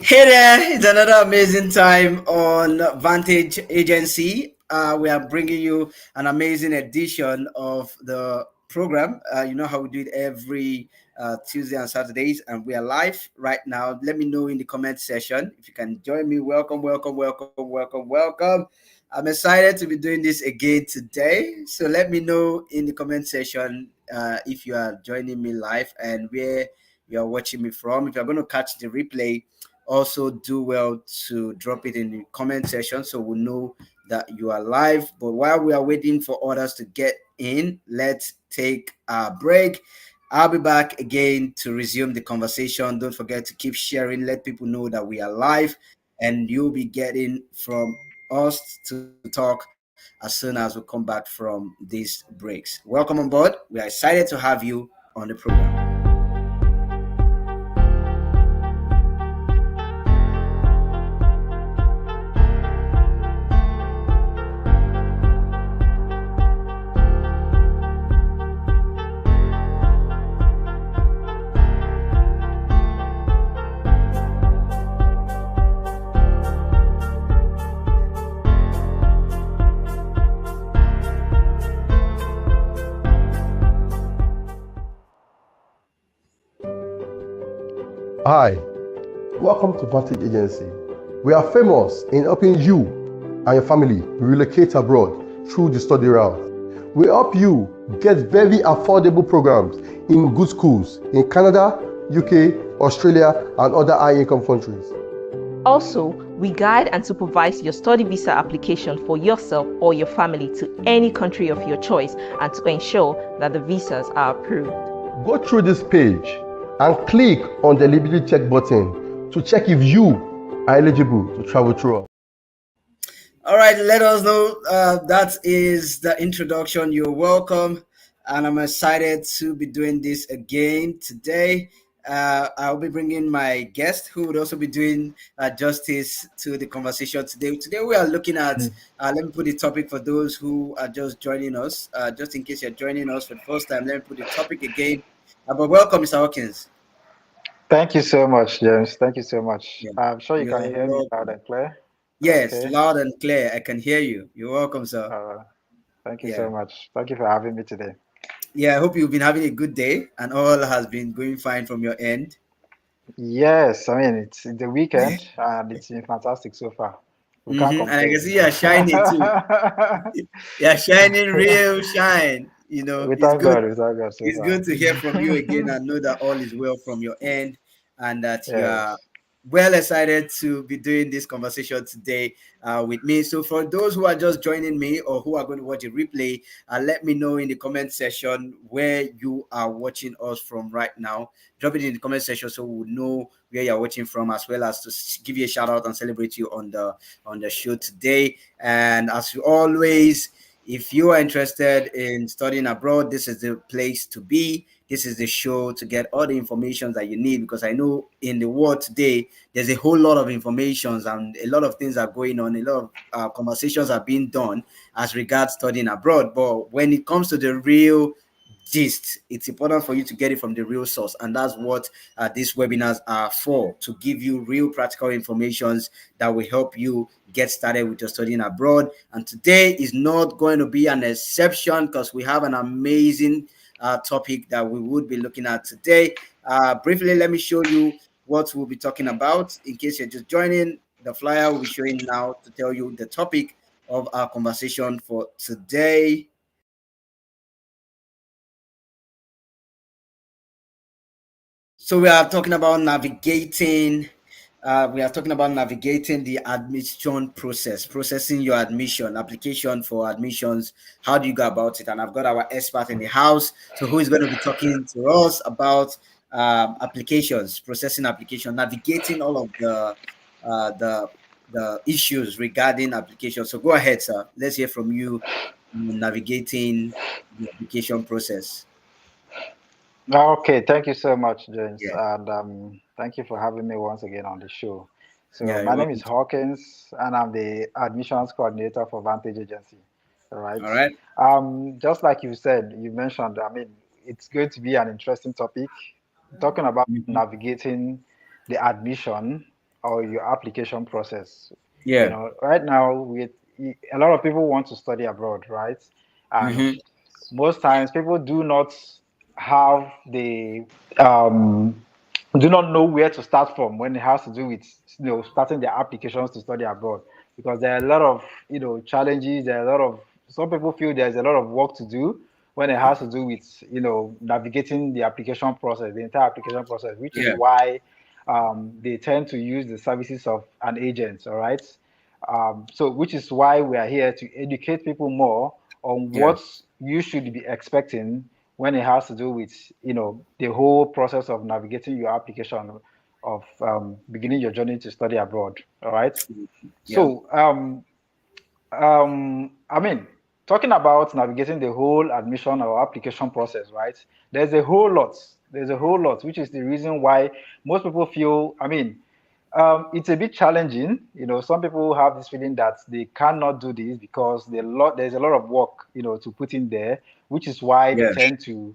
Hey there, it's another amazing time on Vantage Agency. We are bringing you an amazing edition of the program. You know how we do it every Tuesday and Saturdays, and we are live right now. Let me know in the comment section if you can join me. Welcome, welcome, welcome, welcome, welcome. I'm excited to be doing this again today. So let me know in the comment section if you are joining me live and where you are watching me from. If you're going to catch the replay, also do well to drop it in the comment section so we'll know that you are live. But while we are waiting for others to get in, let's take a break. I'll be back again to resume the conversation. Don't forget to keep sharing, let people know that we are live, and you'll be getting from us to talk as soon as we come back from these breaks. Welcome on board. We are excited to have you on the program. Hi, welcome to Vantage Agency. We are famous in helping you and your family relocate abroad through the study route. We help you get very affordable programs in good schools in Canada, UK, Australia, and other high-income countries. Also, we guide and supervise your study visa application for yourself or your family to any country of your choice and to ensure that the visas are approved. Go through this page and click on the eligibility check button to check if you are eligible to travel through us. All right, let us know. That is the introduction. You're welcome. And I'm excited to be doing this again today. I'll be bringing my guest who would also be doing justice to the conversation today. Today, we are looking at, let me put the topic for those who are just joining us. Just in case you're joining us for the first time, let me put the topic again. But welcome, Mr. Hawkins. Thank you so much, James. Thank you so much. Yeah, I'm sure you you're can hear me loud welcome. and clear. Yes, Okay. loud and clear. I can hear you. You're welcome, sir. Thank you Yeah. so much. Thank you for having me today. Yeah, I hope you've been having a good day and all has been going fine from your end. Yes, I mean, it's the weekend and it's been fantastic so far. We can't And I can complain. see you're shining too. You're shining real shine. We It's thank good. God. We thank God so It's far. good to hear from you again and know that all is well from your end and that you are Yes. well excited to be doing this conversation today with me. So, for those who are just joining me or who are going to watch a replay, let me know in the comment section where you are watching us from right now. Drop it in the comment section so we'll know where you're watching from, as well as to give you a shout out and celebrate you on the show today. And as always, if you are interested in studying abroad, this is the place to be. This is the show to get all the information that you need, because I know in the world today there's a whole lot of informations and a lot of things are going on. A lot of conversations are being done as regards studying abroad. But when it comes to the real gist, it's important for you to get it from the real source, and that's what these webinars are for, to give you real practical informations that will help you get started with your studying abroad. And today is not going to be an exception, because we have an amazing topic that we would be looking at today. Briefly, let me show you what we'll be talking about. In case you're just joining, the flyer will be showing now to tell you the topic of our conversation for today. So we are talking about navigating. We are talking about navigating the admission process, processing your admission, application for admissions. How do you go about it? And I've got our expert in the house, so who is going to be talking to us about applications, processing application, navigating all of the issues regarding application. So go ahead, sir. Let's hear from you, navigating the application process. Okay, thank you so much, James. Yeah, And thank you for having me once again on the show. So, yeah, you're my name is welcome. Hawkins, and I'm the admissions coordinator for Vantage Agency. All right. All right. Just like you said, you mentioned, I mean, it's going to be an interesting topic talking about Mhm. navigating the admission. or your application process. You Yeah. know, right now, with a lot of people want to study abroad, right? And Mm-hmm. most times people do not have the um, do not know where to start from when it has to do with starting their applications to study abroad, because there are a lot of challenges. There are a lot of some people feel there's a lot of work to do when it has to do with navigating the application process, the entire application process, which is Yeah. why they tend to use the services of an agent. All right. So which is why we are here to educate people more on Yeah. what you should be expecting when it has to do with the whole process of navigating your application of beginning your journey to study abroad. All right. Yeah. So I mean, talking about navigating the whole admission or application process, right? There's a whole lot. There's a whole lot, which is the reason why most people feel, I mean, it's a bit challenging. Some people have this feeling that they cannot do this because there's a lot of work, to put in there, which is why they Yeah. tend to,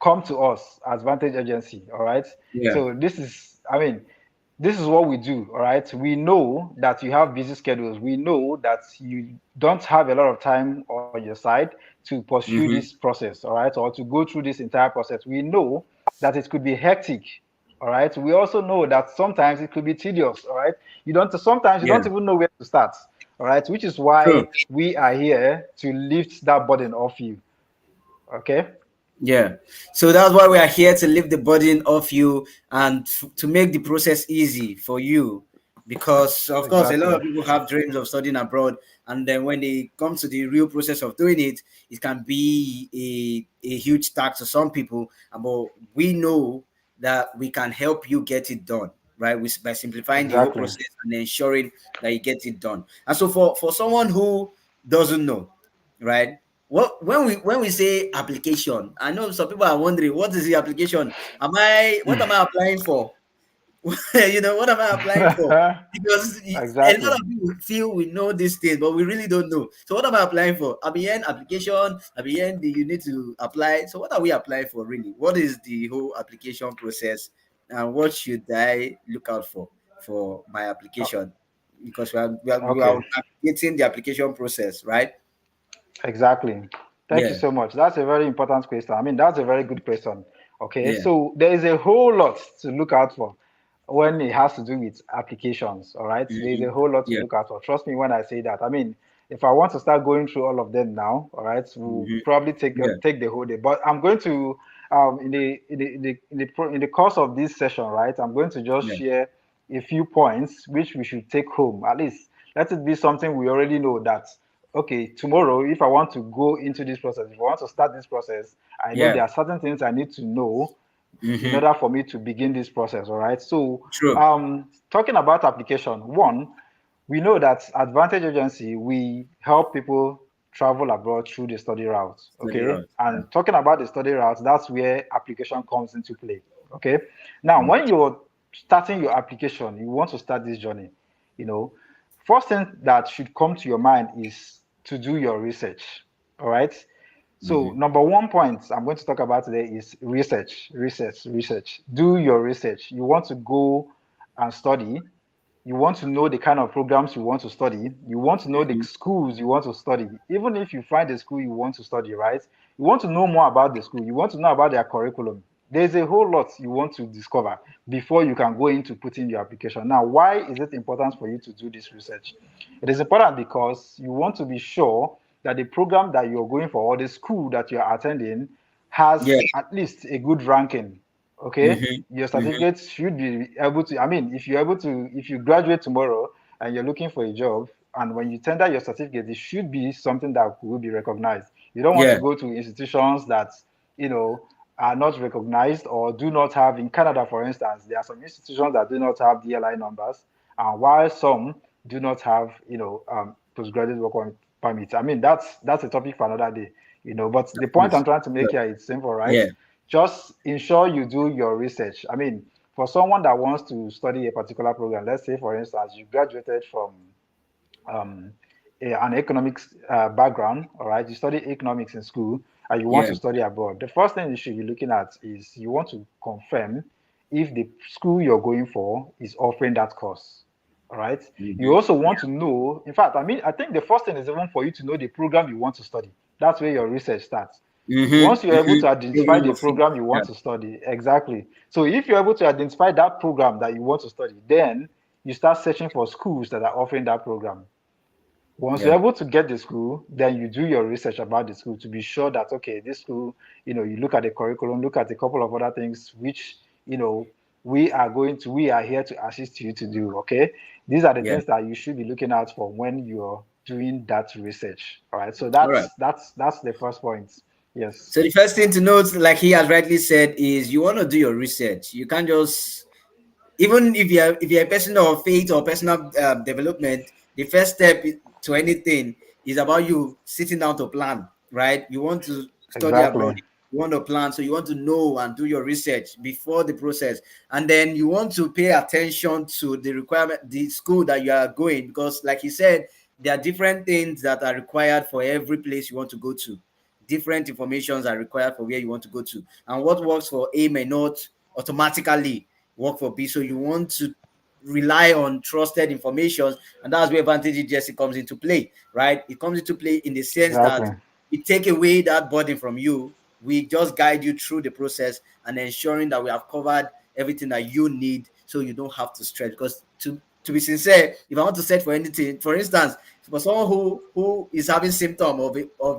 come to us as Vantage Agency. All right. Yeah. So this is what we do. All right. We know that you have busy schedules. We know that you don't have a lot of time on your side to pursue this Mm-hmm. process. All right. Or to go through this entire process. We know that it could be hectic. All right. We also know that sometimes it could be tedious. All right. Sometimes you Yeah. don't even know where to start. All right. Which is why True. we are here to lift that burden off you. Okay. Yeah. So that's why we are here to lift the burden off you and to make the process easy for you. Because, of course, a lot Exactly. of people have dreams of studying abroad. And then when they come to the real process of doing it, it can be a huge task to some people. But we know that we can help you get it done, right? By simplifying the whole Exactly. process and ensuring that you get it done. And so for someone who doesn't know, right? What when we say application, I know some people are wondering what is the application? What am I applying for? What am I applying for? Because a lot Exactly. of people feel we know these things, but we really don't know. So what am I applying for? ABN application, ABN, you need to apply. So what are we applying for really? What is the whole application process, and what should I look out for my Oh, application? Because we are okay. navigating the application process, right? Exactly. Thank you Yeah, so much. That's a very important question. I mean, that's a very good question. Okay, yeah. so there is a whole lot to look out for when it has to do with applications. All right, there is a Mhm. whole lot to Yeah. look out for. Trust me when I say that. I mean, if I want to start going through all of them now, all right, we'll Mhm. probably Yeah. take the whole day. But I'm going to in the course of this session, right, I'm going to just Yeah. share a few points which we should take home. At least let it be something we already know that okay, tomorrow, if I want to go into this process, if I want to start this process, I know Yeah. there are certain things I need to know in Mm-hmm. order for me to begin this process. All right. So, True. talking about application, one, we know that Advantage Agency, we help people travel abroad through the study route. Study Okay. route. Yeah. And talking about the study route, that's where application comes into play. Okay. Now, Mm. when you're starting your application, you want to start this journey, you know, first thing that should come to your mind is to do your research. All right. So, Mm-hmm. number one point I'm going to talk about today is research, research, research. Do your research. You want to go and study. You want to know the kind of programs you want to study. You want to know the Mm-hmm. schools you want to study. Even if you find a school you want to study, right? You want to know more about the school. You want to know about their curriculum. There's a whole lot you want to discover before you can go into putting your application. Now, why is it important for you to do this research? It is important because you want to be sure that the program that you're going for or the school that you're attending Yeah. has at least a good ranking. Okay, your Mm-hmm. Mm-hmm. certificate should be able to. I mean, if you're able to, if you graduate tomorrow and you're looking for a job, and when you tender your certificate, it should be something that will be recognized. You don't want to Yeah. go to institutions that you know are not recognized or do not have. In Canada, for instance, there are some institutions that do not have DLI numbers, and while some do not have, postgraduate work permits. I mean, that's a topic for another day, But the Of point I'm course. trying to make Sure. here is simple, right? Yeah. Just ensure you do your research. I mean, for someone that wants to study a particular program, let's say, for instance, you graduated from um, an economics background, all right, you study economics in school, and you want Yeah. to study abroad. The first thing you should be looking at is you want to confirm if the school you're going for is offering that course. All right. Mhm. You also want to know, in fact, I think the first thing is even for you to know the program you want to study. That's where your research starts. Once you're able to identify Program the of fit. program you want Yeah. to study, exactly. So if you're able to identify that program that you want to study, then you start searching for schools that are offering that program. Once you're Yeah. able to get the school, then you do your research about the school to be sure that okay, this school, you look at the curriculum, look at a couple of other things which we are here to assist you to do. Okay, these are the Yeah. things that you should be looking out for when you're doing that research. All right, so All right. that's the first point. Yes, So the first thing to note, like he has rightly said, is you want to do your research. You can't just, even if you're a person of faith or personal development, the first step to anything is about you sitting down to plan, right? You want to study abroad, exactly. you want to plan, so you want to know and do your research before the process, and then you want to pay attention to the requirement, the school that you are going, because like he said, there are different things that are required for every place you want to go to. Different informations are required for where you want to go to, and what works for A may not automatically work for B. So you want to rely on trusted information, and that's where Vantage Jesse comes into play, right? It comes into play in the sense that Exactly. we take away that burden from you. We just guide you through the process and ensuring that we have covered everything that you need, so you don't have to stress. Because to be sincere, if I want to search for anything, for instance, for someone who is having symptom of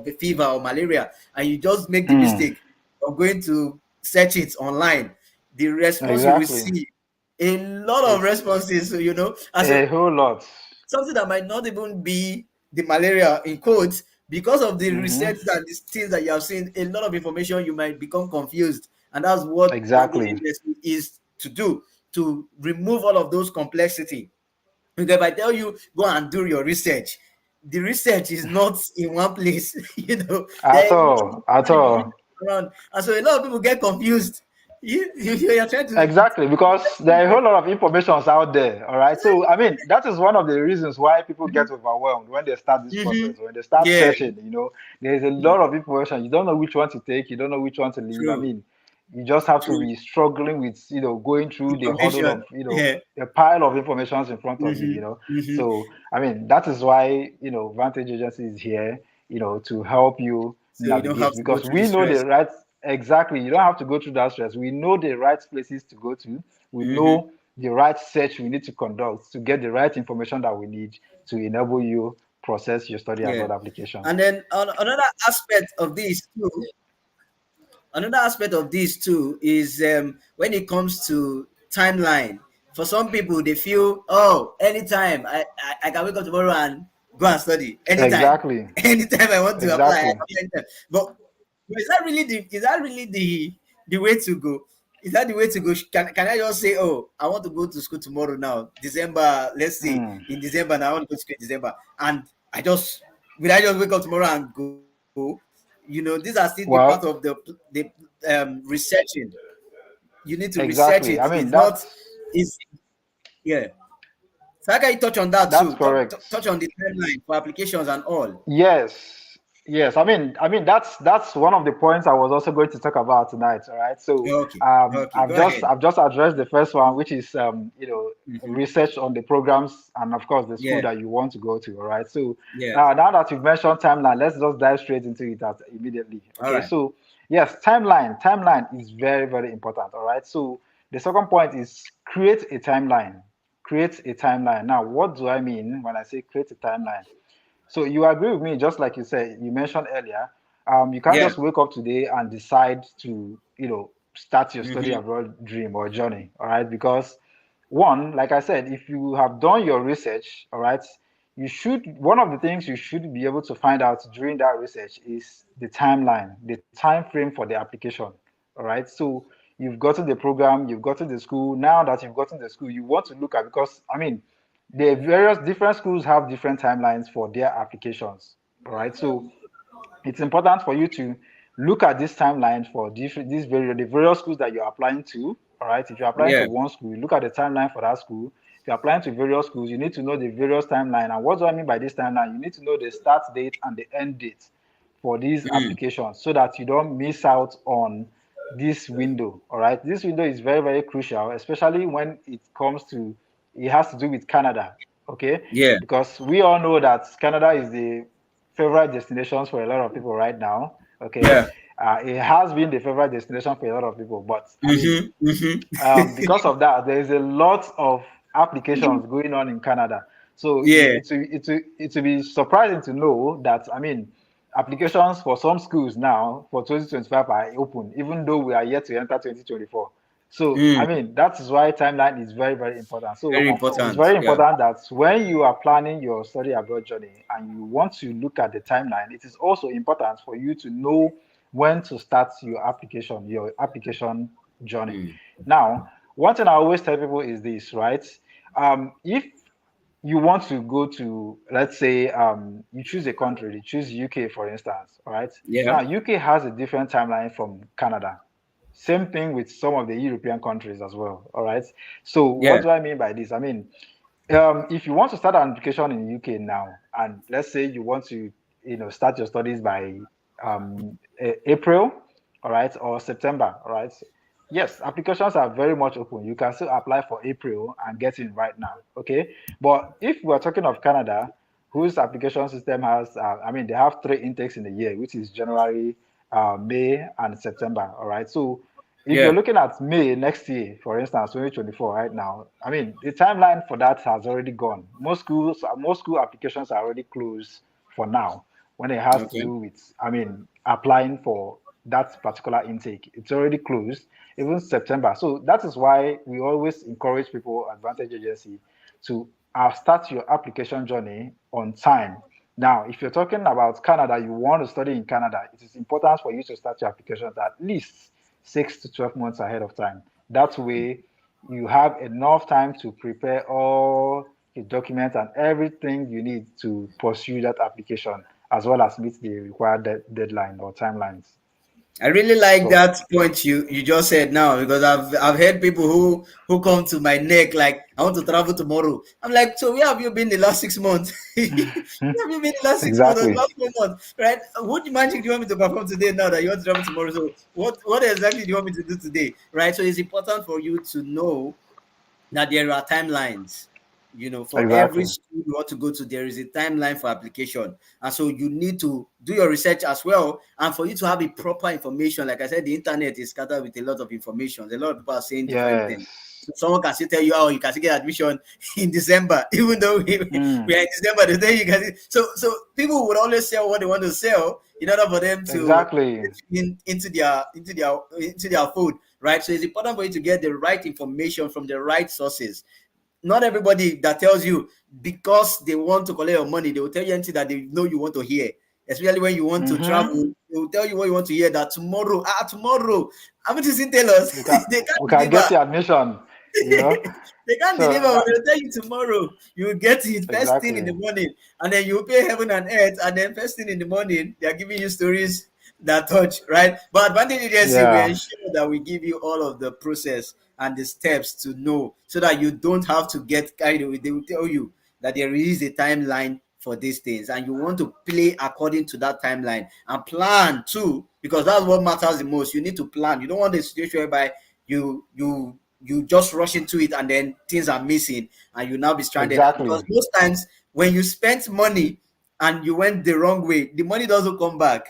the fever or malaria, and you just make the Mm, mistake of going to search it online, the response you will exactly. see a lot of It's responses, and so a whole lot. something that might not even be the malaria in quotes, because of the Hmm. research and these things that you have seen, a lot of information, you might become confused, and that's what Vantage Exactly. Industry is to do, to remove all of those complexity. Because if I tell you go and do your research, the research is not in one place. There At are a lot of all. At different information all. around, and so a lot of people get confused. You're trying to Exactly, because there are a whole lot of informations out there. All right. So, I mean, that is one of the reasons why people get overwhelmed when they start this mm-hmm. process. When they start Yeah, searching, there's a lot of information. You don't know which one to take. You don't know which one to leave. I true, mean, you just have to true be struggling with, going through the hurdle information. of, Yeah. the pile of information in front of Mm-hmm. you. Mm-hmm. So, I mean, that is why, Vantage Agency is here, to help you So you don't have navigate to go because through the we know stress. the right. Exactly. You don't have to go through that stress. We know the right places to go to. We Mm-hmm. know the right search we need to conduct to get the right information that we need to enable you process your study Yeah. abroad application. And then another aspect of this too, is when it comes to timeline. For some people, they feel, oh, anytime I can wake up tomorrow and go and study. Anytime. Exactly. Anytime I want to apply. Exactly. Anytime. But is that really the way to go? Is that the way to go? Can I just say, oh, I want to go to school tomorrow now, December, let's say Mm. in December, now I want to go to school in December, and I just wake up tomorrow and go? These are still the part of Well, the researching. You need to research exactly. it. I mean, It's not, it's yeah. So how can you touch on that that's too? correct. Touch on the timeline for applications and all. Yes, yes. I mean that's one of the points I was also going to talk about tonight. All right. So Okay, okay, I've go just ahead. I've just addressed the first one, which is Mhm. research on the programs and of course the school Yeah, that you want to go to. All right. So yeah. now that you've mentioned timeline, let's just dive straight into it immediately. All Okay. right. So yes, timeline is very very important. All right. So the second point is create a timeline. Create a timeline. Now, what do I mean when I say create a timeline? So you agree with me, just like you mentioned earlier. You can't Yeah. just wake up today and decide to, start your study Mm-hmm. abroad dream or journey. All right, because one, like I said, if you have done your research, all right, one of the things you should be able to find out during that research is the timeline, the time frame for the application. All right, so you've gotten the program, you've gotten the school. Now that you've gotten the school, you want to look at because I mean the various different schools have different timelines for their applications. All right, so it's important for you to look at this timeline for the various schools that you're applying to. All right, if you're applying to Yeah. one school, you look at the timeline for that school. If you're applying to various schools, you need to know the various timeline. And what do I mean by this timeline? You need to know the start date and the end date for these Mm. applications so that you don't miss out on this window. All right, this window is very, very crucial, especially when it comes to, it has to do with Canada. Okay, Yeah. because we all know that Canada is the favorite destinations for a lot of people right now. Okay, Yeah. it has been the favorite destination for a lot of people, but I mean, Mm-hmm. Mm-hmm. because of that, there is a lot of applications going on in Canada. So Yeah. it will be surprising to know that, I mean, applications for some schools now for 2025 are open, even though we are yet to enter 2024. So I Mm. mean, that is why timeline is very, very important. So Very it's important. very Yeah. important that when you are planning your study abroad journey and you want to look at the timeline, it is also important for you to know when to start your application journey. Mm. Now, one thing I always tell people is this, right? If you want to go to, let's say, you choose a country, you choose UK, for instance, all right? Yeah. Now, UK has a different timeline from Canada. Same thing with some of the European countries as well, all right? So, what Yeah. do I mean by this? I mean, if you want to start an application in UK now, and let's say you want to, start your studies by April, all right, or September, all right. Yes, applications are very much open. You can still apply for April and get in right now, okay. But if we're talking of Canada, whose application system has, I mean, they have three intakes in a year, which is January, May, and September, all right. So if you're Yeah. looking at May next year, for instance, 2024, right now, I mean, the timeline for that has already gone. Most school applications are already closed for now when it has to Okay. do with, I mean, applying for that particular intake. It's already closed, even September. So that is why we always encourage people, Advantage Agency, to start your application journey on time. Now, if you're talking about Canada, you want to study in Canada, it is important for you to start your applications at least 6 to 12 months ahead of time. That way, you have enough time to prepare all the documents and everything you need to pursue that application, as well as meet the required deadline or timelines. I really like So, that point you just said now, because I've heard people who come to my neck like, I want to travel tomorrow. I'm like, so where have you been the last 6 months? Where have you been the last 6 months or the exactly, last 4 months? Right? What magic do you want me to perform today now that you want to travel tomorrow? So what exactly do you want me to do today? Right? So it's important for you to know that there are timelines. For every exactly, school you want to go to, there is a timeline for application. And so you need to do your research as well. And for you to have a proper information, like I said, the internet is scattered with a lot of information. A lot of people are saying different things. yes, So someone can still tell you, oh, you can still get admission in December, even though we mm, are in December, they tell you can. So people would always sell what they want to sell in order for them to exactly, into their food, right? So it's important for you to get the right information from the right sources. Not everybody that tells you because they want to collect your money, they will tell you anything that they know you want to hear. Especially when you want to mm-hmm. travel, they will tell you what you want to hear. That tomorrow, haven't you seen tailors? we can They can't we can get deliver. the admission, you know. They can't So deliver. that They'll tell you tomorrow. You will get it first thing in exactly, the morning, and then you pay heaven and earth, and then first thing in the morning, they are giving you stories that touch, right? But Advantage Agency, we yeah, ensure that we give you all of the process and the steps to know, so that you don't have to get carried away. They will tell you that there is a timeline for these things, and you want to play according to that timeline and plan too, because that's what matters the most. You need to plan. You don't want a situation whereby you just rush into it and then things are missing and you now be stranded, because exactly, most times when you spent money and you went the wrong way, the money doesn't come back,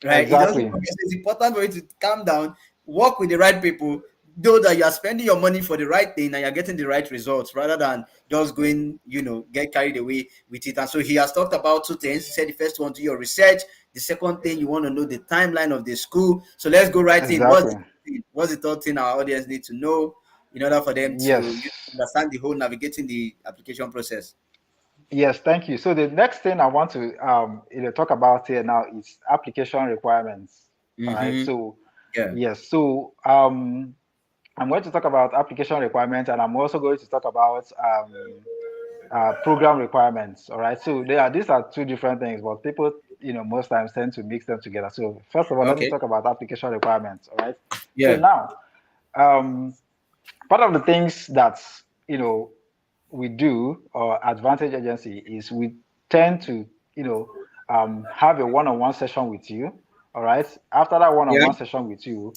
right? It doesn't exactly, come back. So it's important for you to calm down, work with the right people, know that you are spending your money for the right thing and you're getting the right results, rather than just going, get carried away with it. And so he has talked about two things. He said the first one, do your research. The second thing, you want to know the timeline of the school. So let's go right in. exactly. What's the third thing our audience need to know in order for them to Yes. understand the whole navigating the application process? Yes, thank you. So the next thing I want to talk about here now is application requirements. All right. Mm-hmm. So Yeah. yes, so I'm going to talk about application requirements, and I'm also going to talk about program requirements. All right. So these are two different things, but people most times tend to mix them together. So first of all, let me Okay. talk about application requirements. All right. So Yeah. now, um, part of the things that we do, or Advantage Agency, is we tend to have a one-on-one session with you. All right. After that Yeah. one-on-one session with you,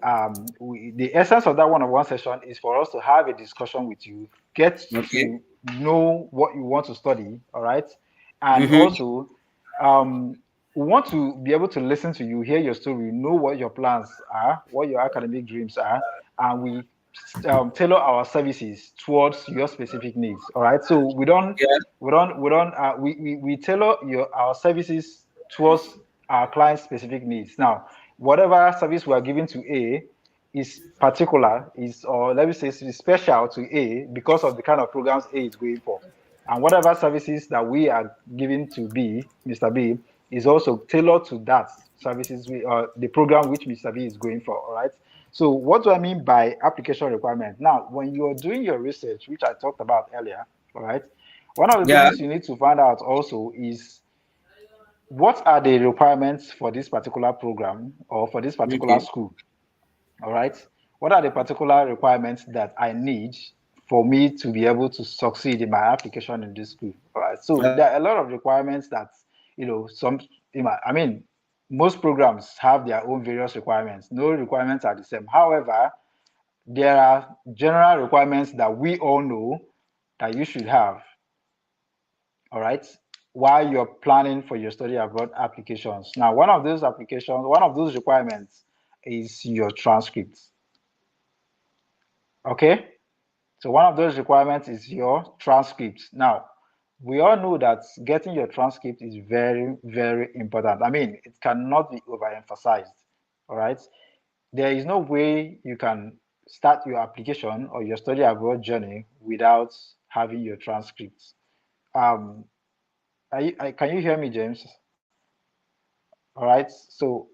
the essence of that one-on-one session is for us to have a discussion with you, get Okay. to know what you want to study, all right? And Mm-hmm. also, we want to be able to listen to you, hear your story, know what your plans are, what your academic dreams are, and we tailor our services towards your specific needs. All right. So Yeah. we tailor our services towards our client's specific needs. Now, whatever service we are giving to A is particular, or let me say is special to A because of the kind of programs A is going for. And whatever services that we are giving to B, Mr. B, is also tailored to that services the program which Mr. B is going for. All right. So what do I mean by application requirement? Now, when you're doing your research, which I talked about earlier, all right, one of the Yeah. things you need to find out also is what are the requirements for this particular program or for this particular Okay. school, all right? What are the particular requirements that I need for me to be able to succeed in my application in this school, all right? So Uh, there are a lot of requirements that, I mean, most programs have their own various requirements. No requirements are the same. However, there are general requirements that we all know that you should have, all right, while you're planning for your study abroad applications. Now, one of those requirements is your transcripts, okay? So one of those requirements is your transcript. Now, we all know that getting your transcript is very, very important. I mean, it cannot be overemphasized, all right? There is no way you can start your application or your study abroad journey without having your transcripts. Um, can you hear me, James? All right. So,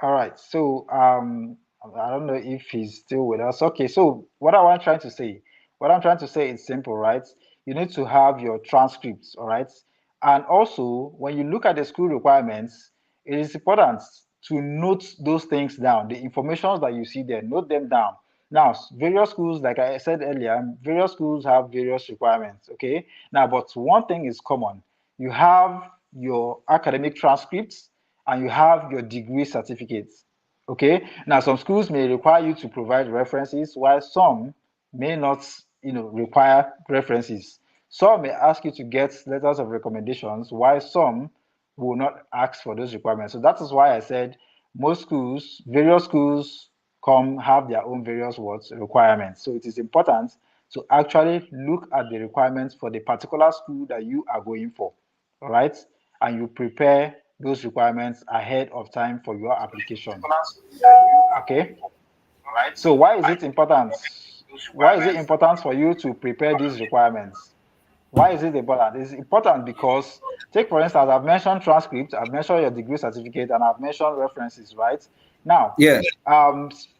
all right. So, I don't know if he's still with us. Okay. So, what I'm trying to say is simple, right? You need to have your transcripts, all right? And also, when you look at the school requirements, it is important to note those things down. The information that you see there, note them down. Now, various schools, like I said earlier, various schools have various requirements. Okay. Now, but one thing is common. You have your academic transcripts and you have your degree certificates. Okay. Now, some schools may require you to provide references, while some may not, require references. Some may ask you to get letters of recommendations, while some will not ask for those requirements. So that is why I said various schools come have their own various requirements. So it is important to actually look at the requirements for the particular school that you are going for, all right? And you prepare those requirements ahead of time for your application. Okay. So why is it important? Why is it important for you to prepare these requirements? Why is it important? It's important because, take for instance, I've mentioned transcript, I've mentioned your degree certificate, and I've mentioned references, right? Now, yeah.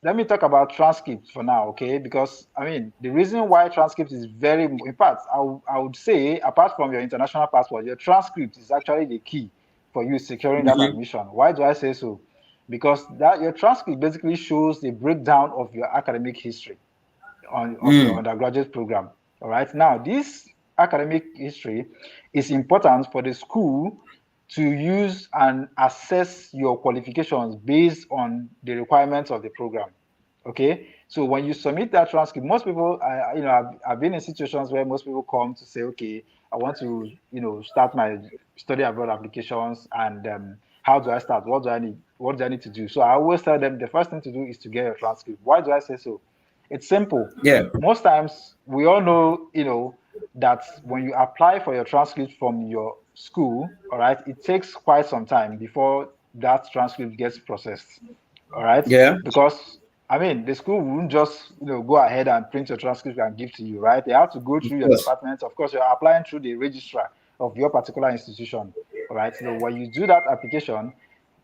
let me talk about transcript for now, okay? Because, I mean, the reason why transcript is in fact, I would say, apart from your international passport, your transcript is actually the key for you securing that Mm-hmm. admission. Why do I say so? Because your transcript basically shows the breakdown of your academic history of your Mm. undergraduate program. All right. Now, this academic history is important for the school to use and assess your qualifications based on the requirements of the program. Okay. So when you submit that transcript, most people, I've been in situations where most people come to say, okay, I want to, start my study abroad applications, and how do I start? What do I need? What do I need to do? So I always tell them the first thing to do is to get a transcript. Why do I say so? It's simple. Yeah. Most times, we all know, that when you apply for your transcript from your school, all right, it takes quite some time before that transcript gets processed, all right? Yeah. Because, I mean, the school won't just, go ahead and print your transcript and give to you, right? They have to go Of through your course. department. Of course, you're applying through the registrar of your particular institution, all right? So when you do that application,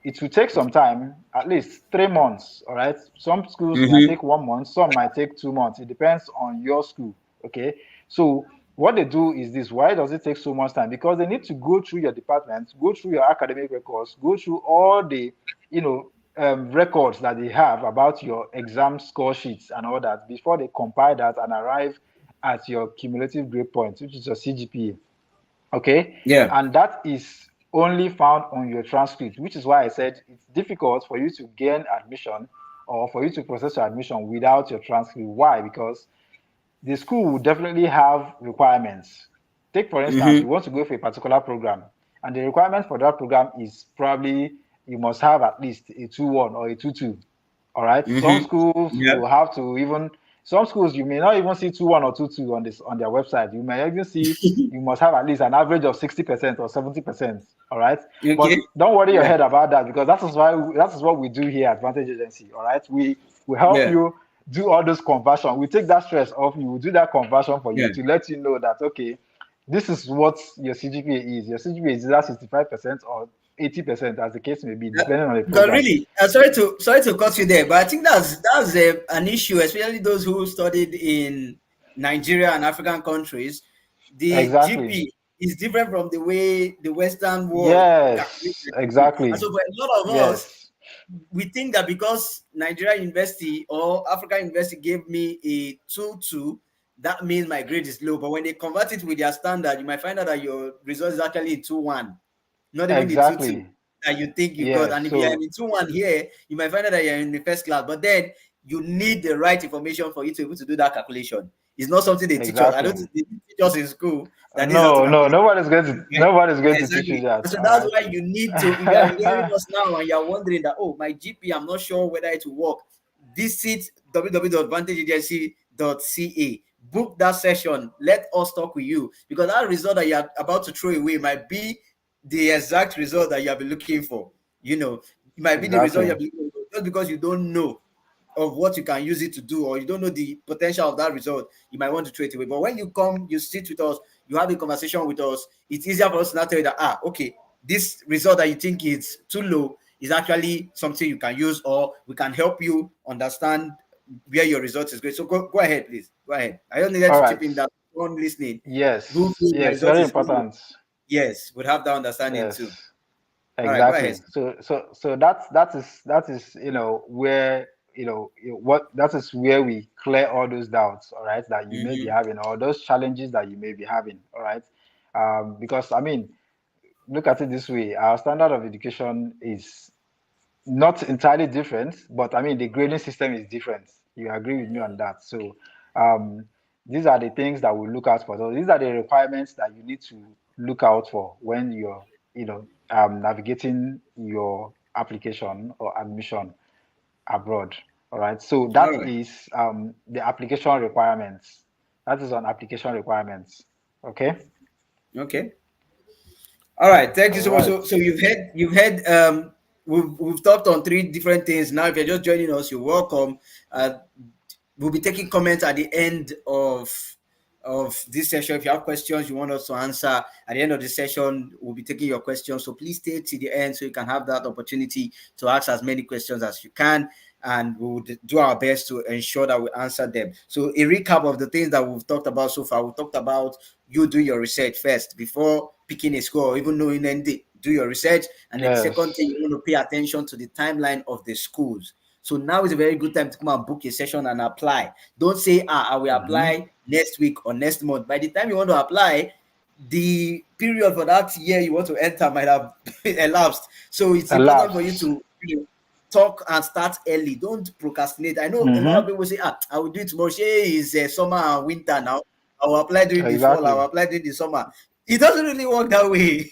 it will take some time, at least 3 months. All right. Some schools might Mm-hmm. take 1 month, some might take 2 months. It depends on your school. Okay. So what they do is this. Why does it take so much time? Because they need to go through your department, go through your academic records, go through all the, records that they have about your exam score sheets and all that before they compile that and arrive at your cumulative grade point, which is your CGPA. Okay. Yeah. And that is only found on your transcript, which is why I said it's difficult for you to gain admission or for you to process your admission without your transcript. Why? Because the school will definitely have requirements. Take, for instance, you Mm-hmm. want to go for a particular program, and the requirement for that program is probably you must have at least a 2-1 or a 2-2. All right. Some Mm-hmm. schools Yeah. will have to even, some schools you may not even see 2-1 or 2-2 on this on their website. You may even see you must have at least an average of 60% or 70%. All right. But Okay. don't worry your Yeah. head about that, because that is what we do here at Advantage Agency. All right. We help Yeah. you do all those conversion. We take that stress off you. We do that conversion for you Yeah. to let you know that, okay, this is what your CGPA is. Your CGPA is either 65% or 80%, as the case may be, depending on the Because program. really, sorry to cut you there, but I think that's an issue, especially those who studied in Nigeria and African countries. The Exactly. GP is different from the way the Western world calculates Yes, the GP. And so exactly. for a lot of us, Yes, we think that because Nigeria University or Africa University gave me a 2-2, that means my grade is low. But when they convert it with their standard, you might find out that your result is actually a 2-1, not even the 2-2 exactly. that you think you got. Yes. And if you're in So, the 2-1 here, you might find out that you're in the first class. But then you need the right information for you to be able to do that calculation. It's not something they teach us. I don't exactly. think they teach us in school that this is how to No, no, calculate. Yeah, nobody's going to teach you exactly. that. So All that's right. why you need to, if you are hearing us now and you're wondering that, oh, my GP, I'm not sure whether it will work, visit www.vantageagency.ca. Book that session. Let us talk with you, because that result that you're about to throw away might be the exact result that you have been looking for. You know, it might be the result you Exactly. have been looking for, just because you don't know of what you can use it to do, or you don't know the potential of that result, you might want to throw it away. But when you come, you sit with us, you have a conversation with us, it's easier for us to now tell you that, okay, this result that you think is too low is actually something you can use, or we can help you understand where your result is great. So go ahead, please. Go ahead. I don't need All to right. chip in that one listening who Yes. feels my Yes. result Very is low. important. Yes, would have that understanding too. Yes. All right, go ahead. Exactly. So that is where what that is where we clear all those doubts. All right, that you may be Mm-hmm. having, or those challenges that you may be having. All right, because I mean, look at it this way: our standard of education is not entirely different, but I mean the grading system is different. You agree with me on that? So um, these are the things that we look out for. So these are the requirements that you need to look out for when you're navigating your application or admission abroad. All right. So All that right. is the application requirements. That is on application requirements. Okay. Okay. All right, thank you All so much. right. So you've had we've talked on three different things. Now, if you're just joining us, you're welcome. Uh, we'll be taking comments at the end of this session. If you have questions you want us to answer at the end of the session, we'll be taking your questions. So please stay to the end so you can have that opportunity to ask as many questions as you can, and we'll do our best to ensure that we answer them. So a recap of the things that we've talked about so far. We talked about you do your research first before picking a school, or even knowing anything. Do your research, and then the second thing, Yes. you want to pay attention to the timeline of the schools. So now is a very good time to come and book a session and apply. Don't say, I will Mm-hmm. apply next week or next month. By the time you want to apply, the period for that year you want to enter might have elapsed. So it's important for you Elapsed. to talk and start early. Don't procrastinate. I know a lot of Mm-hmm. people say, I will do it tomorrow. Shey is summer and winter now. I will apply during the fall. I will Exactly. apply during the summer. It doesn't really work that way,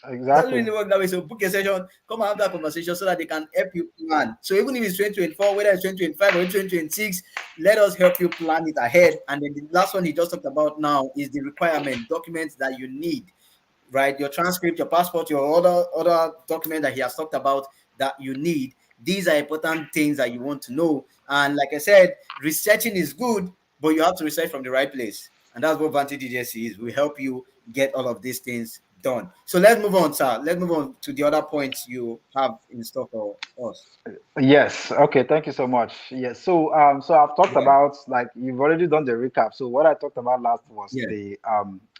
It doesn't Exactly. really work that way. So book a session, come and have that conversation so that they can help you plan. So even if it's 2024, whether it's 2025 or 2026, let us help you plan it ahead. And then the last one he just talked about now is the requirement documents that you need, right? Your transcript, your passport, your other document that he has talked about that you need. These are important things that you want to know. And like I said, researching is good, but you have to research from the right place. And that's what Vantage DGC is. We help you get all of these things done. So let's move on, sir. Let's move on to the other points you have in store for us. Yes. Okay. Thank you so much. Yes. So I've talked Yeah, about, like, you've already done the recap. So what I talked about last was yeah. the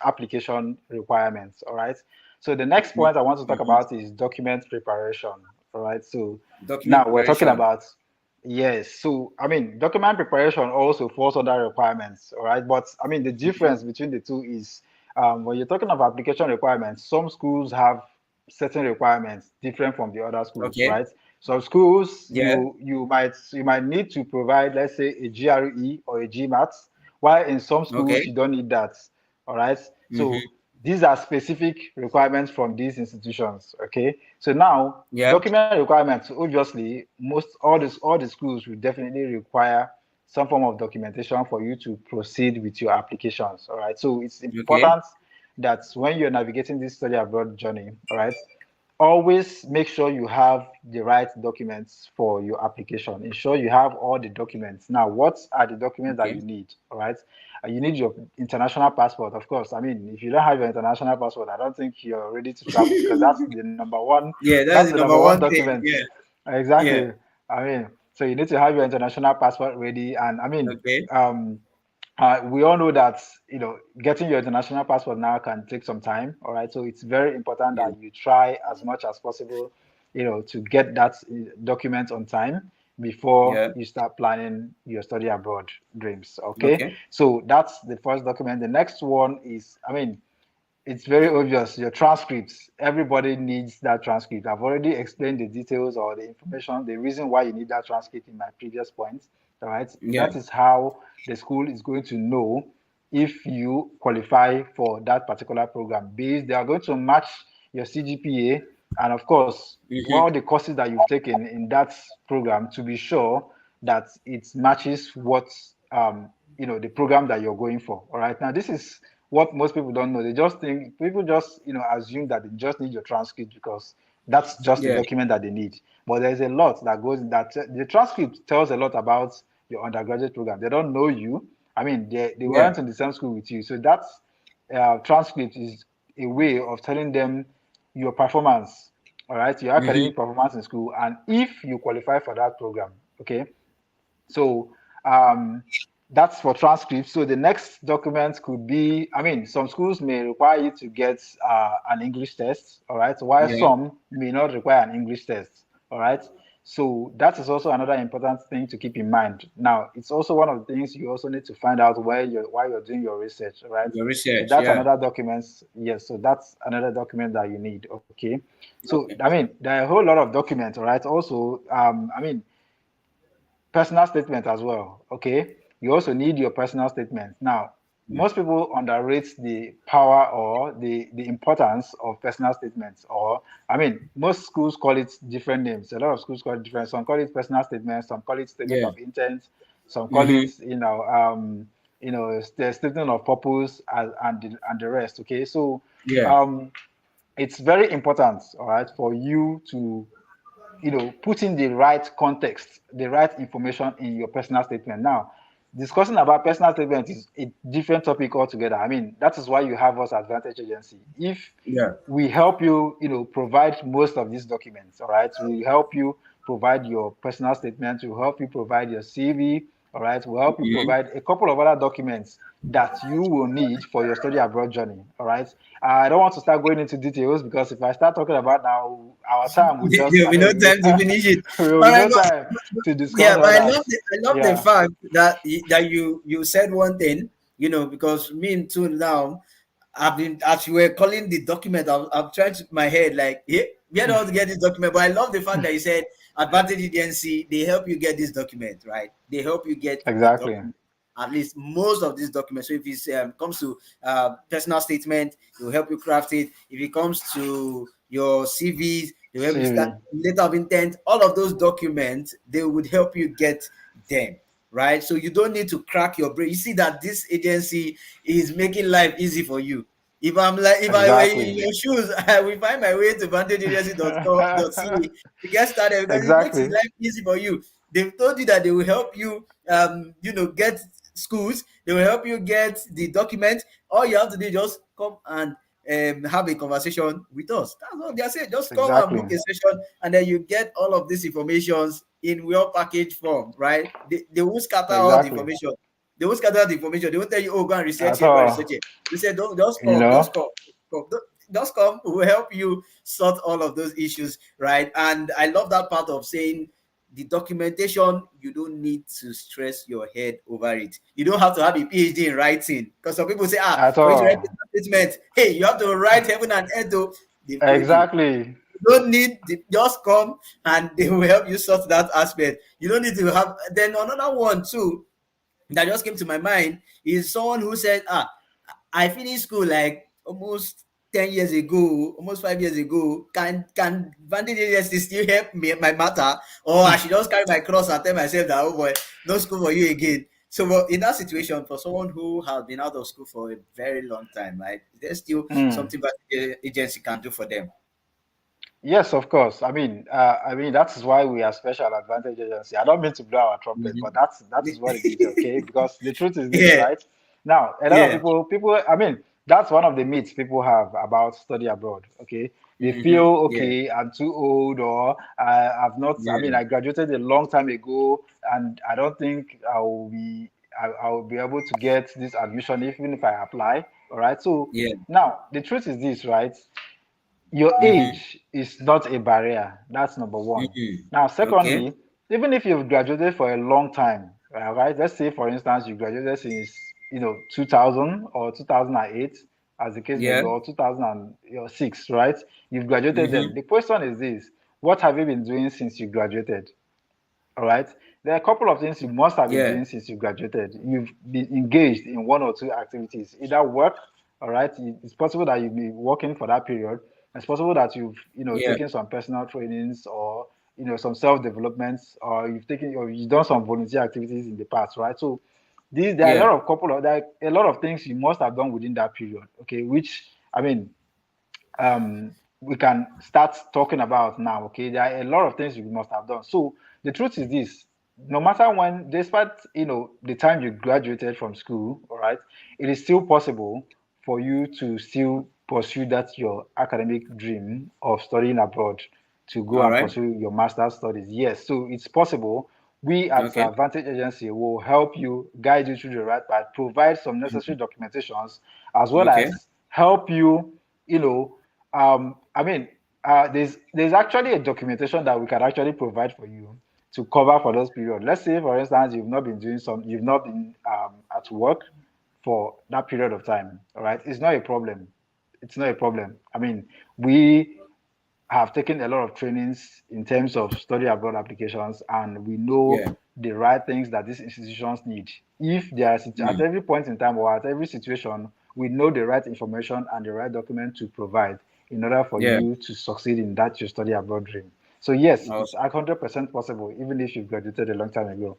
application requirements. All right. So the next Mhm, point I want to talk mhm. about is document preparation. All right. So Document now we're talking preparation. about, yes. So I mean, document preparation also falls under requirements. All right. But I mean, the Mhm. difference between the two is when you're talking of application requirements, some schools have certain requirements different from the other schools, Okay. right? Some schools Yeah. you might need to provide, let's say, a GRE or a GMAT, while in some schools Okay. you don't need that. All right. Mm-hmm. So these are specific requirements from these institutions. Okay. So now Yep. document requirements, obviously, most all the schools will definitely require some form of documentation for you to proceed with your applications. All right. So it's Okay. important that when you're navigating this study abroad journey, all right, always make sure you have the right documents for your application. Ensure you have all the documents. Now, what are the documents that Okay. you need? All right. You need your international passport, of course. I mean, if you don't have your international passport, I don't think you're ready to travel, because that's the number one. Yeah, That's that's the the number number one one thing. document. Yeah. Yeah. Exactly. I mean, so you need to have your international passport ready. And I mean, Okay. we all know that getting your international passport now can take some time. All right, so it's very important Yeah. that you try as much as possible, to get that document on time before Yeah. you start planning your study abroad dreams. Okay, Okay. so that's the first document. The next one is, I mean, it's very obvious, your transcripts. Everybody needs that transcript. I've already explained the details or the information, the reason why you need that transcript in my previous points. All right, Yeah. that is how the school is going to know if you qualify for that particular program. Based, they are going to match your CGPA and, of course, Mm-hmm. all the courses that you've taken in that program, to be sure that it matches what the program that you're going for. All right, now this is what most people don't know. They just think, people just assume that they just need your transcript because that's just the Yeah. document that they need. But there's a lot that goes in that. The transcript tells a lot about your undergraduate program. They don't know you. I mean, they Yeah. weren't in the same school with you. So that transcript is a way of telling them your performance, all right, your Mm-hmm. academic performance in school, and if you qualify for that program. Okay, so um, that's for transcripts. So the next document could be, I mean, some schools may require you to get an English test, all right, while Yeah. some may not require an English test, all right. So that is also another important thing to keep in mind. Now, it's also one of the things you also need to find out while you're doing your research, all right. Your So research. that's Yeah. another document. Yes, so that's another document that you need. Okay. So Okay. I mean, there are a whole lot of documents, all right. Also, I mean, personal statement as well. Okay, you also need your personal statement. Now, Yeah. most people underrate the power or the importance of personal statements. Or, I mean, most schools call it different names. A lot of schools call it different. Some call it personal statements. Some call it statement Yeah. of intent. Some call Mm-hmm. it, the statement of purpose, and the rest. Okay, so Yeah. um, it's very important, all right, for you to put in the right context, the right information in your personal statement. Now, discussing about personal statement is a different topic altogether. I mean, that is why you have us Advantage Agency. If Yeah. we help you, provide most of these documents, all right, we help you provide your personal statement, we help you provide your CV, all right, we'll help you Mm-hmm. provide a couple of other documents that you will need for your study abroad journey. All right. I don't want to start going into details because if I start talking about now, our time will just, There'll I be no mean, time to finish it. there will All be right, no time to yeah, discuss but I others. love the Yeah, fact that you said one thing, because me and too now, I've been, as you were calling the document, I'm trying to my head like, yeah, we don't to get this document, but I love the fact that you said Advantage Agency, they help you get this document, right? They help you get the exactly. document. At least most of these documents. So if it comes to personal statement, it will help you craft it. If it comes to your CVs, they will help you start CV. letter of intent. All of those documents, they would help you get them, right? So you don't need to crack your brain. You see that this agency is making life easy for you. If I were in Exactly. your shoes, I will find my way to vantageagency.co.ca to get started because it makes Exactly. life easy for you. They've told you that they will help you, get schools. They will help you get the document. All you have to do is just come and have a conversation with us. That's all they are saying. Just come and Exactly. book a session, and then you get all of these informations in your package form, right? They won't scatter all the Exactly. information. They won't scatter the information. They won't tell you, oh, go and research At here, go and research all. here. They say, don't just You come, just know? come, come. Just come. We'll help you sort all of those issues, right? And I love that part of saying the documentation, you don't need to stress your head over it. You don't have to have a PhD in writing, because some people say, At for you to write all. a statement, hey, you have to write heaven and earth. Though they've told you. Exactly. You don't need just come and they will help you sort that aspect. You don't need to have. Then another one too that just came to my mind is someone who said, I finished school like almost 10 years ago, almost 5 years ago. Can Vantage Agency still help me my matter? Or I should just carry my cross and tell myself that, oh boy, no school for you again. So in that situation, for someone who has been out of school for a very long time, right, there's still something Vantage Agency can do for them. Yes, of course. I mean that is why we are special advantage agency. I don't mean to blow our trumpet, but that is what it is, okay? Because the truth is this, Yeah, right? Now, a lot of yeah. people. I mean, that's one of the myths people have about study abroad. Okay, they feel Yeah, okay, I'm too old, or I've not. I yeah, mean, I graduated a long time ago, and I don't think I will be able to get this admission even if I apply. All right. So yeah. now the truth is this, right? Your age is not a barrier. That's number one. Now, Okay. secondly, even if you've graduated for a long time, right? Let's say, for instance, you graduated since 2000 or 2008, as the case may be, Yeah. or 2006, right? You've graduated then. Mm-hmm. The question is this: what have you been doing since you graduated? All right. There are a couple of things you must have been Yeah. doing since you graduated. You've been engaged in one or two activities, either work, all right. It's possible that you've been working for that period. It's possible that you've, Yeah. taken some personal trainings or, some self-developments, or you've done some volunteer activities in the past, right? So there are a Yeah. lot of there are a lot of things you must have done within that period, okay? Which, I mean, we can start talking about now. Okay, there are a lot of things you must have done. So the truth is this: no matter when, despite the time you graduated from school, all right, it is still possible for you to still pursue that your academic dream of studying abroad, to go All and right. pursue your master's studies. Yes, so it's possible. We at Okay. Advantage Agency will help you, guide you through the right path, provide some necessary documentations, as well Okay. as help you, you know, I mean, there's actually a documentation that we can actually provide for you to cover for those periods. Let's say, for instance, you've not been at work for that period of time. All right, it's not a problem. It's not a problem. I mean, we have taken a lot of trainings in terms of study abroad applications, and we know Yeah. the right things that these institutions need. If there are at Mm. every point in time or at every situation, we know the right information and the right document to provide in order for Yeah. you to succeed in that your study abroad dream. So yes, it's Awesome. 100% possible, even if you graduated a long time ago.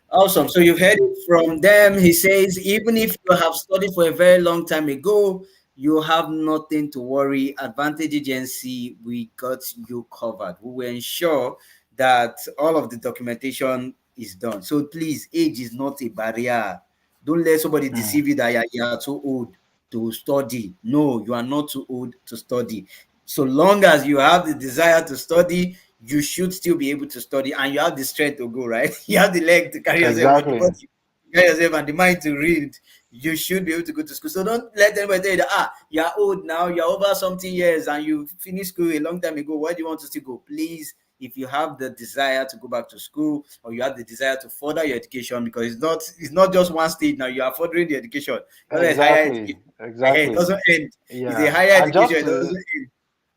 Awesome. So you've heard it from them. He says, even if you have studied for a very long time ago, you have nothing to worry. Advantage Agency, we got you covered. We will ensure that all of the documentation is done. So please, age is not a barrier. Don't let somebody deceive you that you are too old to study. No, you are not too old to study. So long as you have the desire to study, you should still be able to study, and you have the strength to go, right? You have the leg to carry yourself, or the Exactly. body to carry yourself, and the mind to read. You should be able to go to school. So don't let anybody tell you that you're old now, you're over something years, and you finished school a long time ago. Why do you want to still go? Please, if you have the desire to go back to school, or you have the desire to further your education, because it's not just one stage now, you are furthering the education. It's higher Exactly. education. It Exactly. doesn't end. It's a Yeah. higher And education, just it to doesn't end.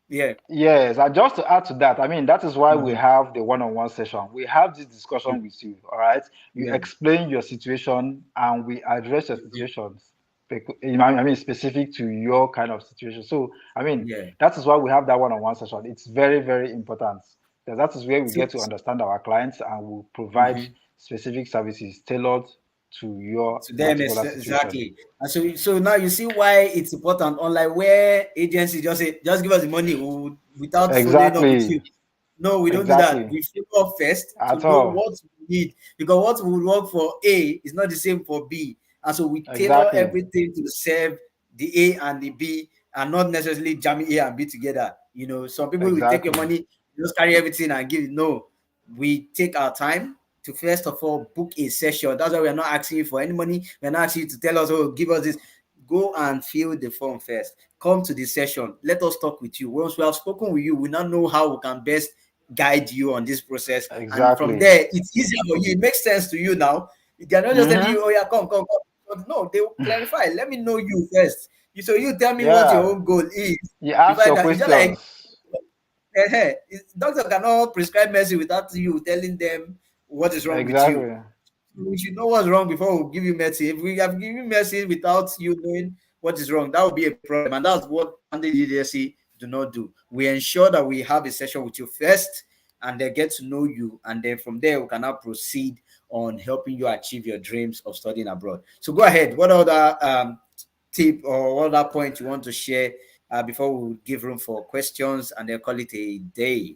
Yeah. Yes, and just to add to that, I mean, that is why we Mhm. have the one-on-one session. We have this discussion with you, all right? You Yeah. explain your situation and we address your Mhm. situations. I mean, specific to your kind of situation. So, I mean, Yeah. that is why we have that one-on-one session. It's very, very important because that is where we So, get to understand our clients and we provide mhm. specific services tailored to your To them, particular situation. exactly. And so now you see why it's important. Unlike where agencies just say, just give us the money without following up with you. Exactly. No, we don't do that. Exactly. We follow up first to At know all. what we need, because what will work for A is not the same for B. And so we tailor Exactly. everything to serve the A and the B, and not necessarily jamming A and B together. Some people will take your Exactly. money, just carry everything and give it. No, we take our time to first of all book a session. That's why we're not asking you for any money. We're not asking you to tell us, oh, give us this. Go and fill the form first. Come to the session. Let us talk with you. Once we have spoken with you, we now know how we can best guide you on this process, and from Exactly. there it's easier for you. It makes sense to you now. They're not just telling Mm-hmm. you, "Oh yeah, come." But no, they will clarify. Let me know you first. So you tell me what your Yeah. own goal is. You ask Before your that, it's just like questions. doctor cannot prescribe medicine without you telling them what is wrong with you. Exactly. We should know what's wrong before we give you medicine. If we have given you medicine without you knowing what is wrong, that would be a problem. And that's what Monday DDSC do not do. We ensure that we have a session with you first and they get to know you. And then from there, we can now proceed on helping you achieve your dreams of studying abroad. So go ahead. What other tip or what other point you want to share before we give room for questions and then call it a day?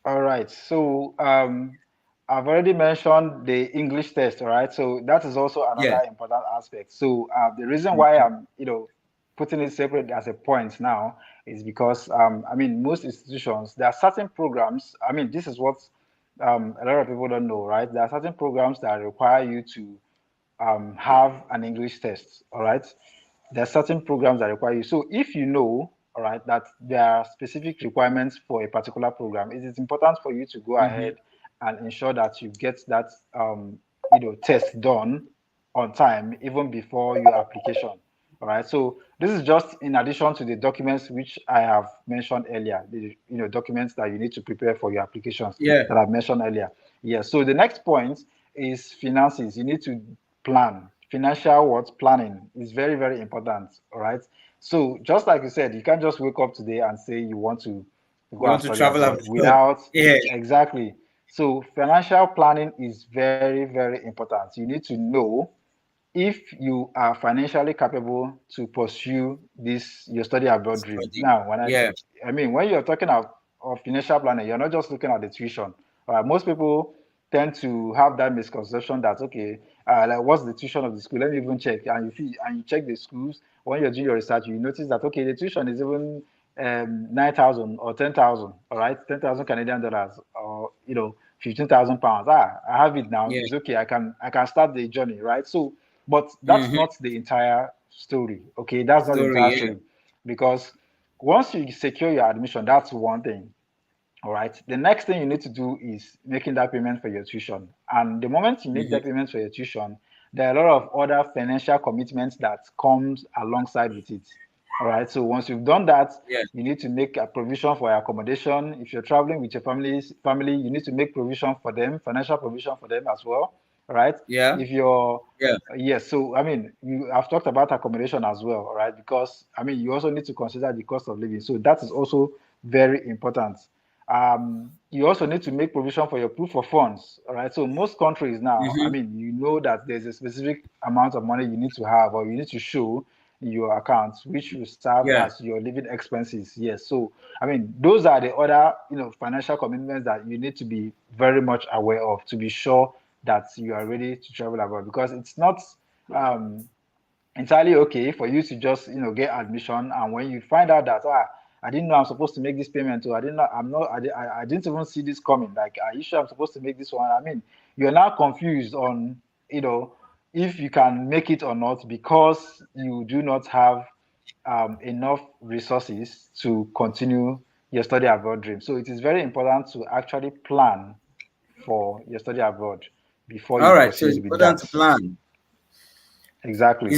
All right. So I've already mentioned the English test. All right. So that is also Yeah. another important aspect. So the reason why Mhm. I'm putting it separate as a point now is because I mean most institutions there are certain programs. I mean this is what a lot of people don't know, right? There are certain programs that require you to have an English test. All right. There are certain programs that require you. So if you know, all right, that there are specific requirements for a particular program, it is important for you to go Mhm. ahead and ensure that you get that test done on time, even before your application. All right. So this is just in addition to the documents which I have mentioned earlier, the documents that you need to prepare for your applications Yeah. that I've mentioned earlier. Yeah. So the next point is finances. You need to plan. Financial what planning is very, very important. All right. So just like you said, you can't just wake up today and say you want to go You and want to study travel abroad abroad? without Yeah. exactly. So financial planning is very, very important. You need to know if you are financially capable to pursue this your study abroad dream. Study. Now, when Yeah. I mean when you're talking of financial planning, you're not just looking at the tuition. Most people tend to have that misconception that okay, like what's the tuition of the school? Let me even check. And you check the schools when you're doing your research, you notice that okay, the tuition is even 9,000 or 10,000. All right, 10,000 Canadian dollars, or 15,000 pounds. I have it now. Yeah. It's okay. I can start the journey, right? So but that's Mm-hmm. not the entire story. Okay, that's not the entire Story. Yeah. story. Because once you secure your admission, that's one thing. All right. The next thing you need to do is making that payment for your tuition. And the moment you make Mm-hmm. that payment for your tuition, there are a lot of other financial commitments that comes alongside with it. All right. So once you've done that, Yeah. you need to make a provision for your accommodation. If you're traveling with your family, you need to make provision for them, financial provision for them as well. All right. Yeah. If you're Yeah. yes, so I mean, I've talked about accommodation as well, all right? Because I mean, you also need to consider the cost of living. So that is also very important. You also need to make provision for your proof of funds. All right. So most countries now, I Mm-hmm. mean, you know that there's a specific amount of money you need to have or you need to show in your accounts, which will serve Yeah. as your living expenses. Yes. So I mean, those are the other financial commitments that you need to be very much aware of to be sure that you are ready to travel abroad because it's not um entirely okay for you to just get admission and when you find out that I didn't know I'm supposed to make this payment or I didn't know I'm not I didn't even see this coming, like are you sure I'm supposed to make this one? I mean you're now confused on if you can make it or not because you do not have enough resources to continue your study abroad dream. So it is very important to actually plan for your study abroad before All you right. So it's proceed with important that. to plan. Exactly.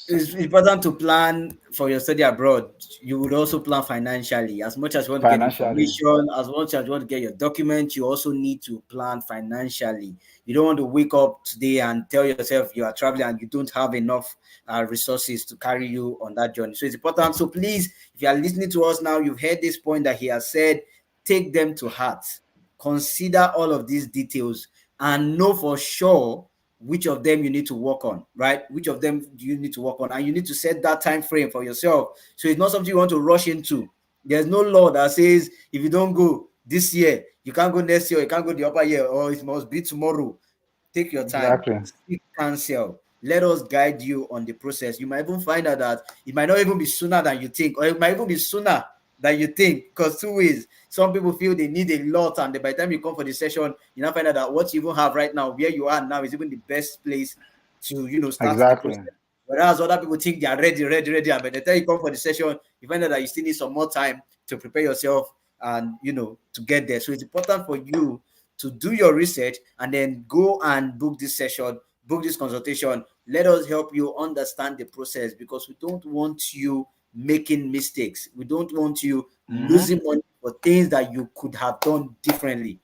It's important to plan for your study abroad. You would also plan financially. As much as you want to get Financially. information, as much as you want to get your documents, you also need to plan financially. You don't want to wake up today and tell yourself you are traveling and you don't have enough resources to carry you on that journey. So it's important. So please, if you are listening to us now, you've heard this point that he has said, take them to heart. Consider all of these details and know for sure which of them you need to work on, right? Which of them do you need to work on? And you need to set that time frame for yourself. So it's not something you want to rush into. There's no law that says if you don't go this year, you can't go next year, you can't go the upper year, or it must be tomorrow. Take your time. Exactly. Seek counsel. Let us guide you on the process. You might even find out that it might not even be sooner than you think, or it might even be sooner than you think. Because two ways, some people feel they need a lot, and by the time you come for the session, you now find out that what you even have right now, where you are now, is even the best place to start the Exactly. process. Whereas other people think they are ready, and by the time you come for the session, you find out that you still need some more time to prepare yourself and to get there. So it's important for you to do your research and then go and book this session, book this consultation. Let us help you understand the process, because we don't want you making mistakes. We don't want you losing money for things that you could have done differently.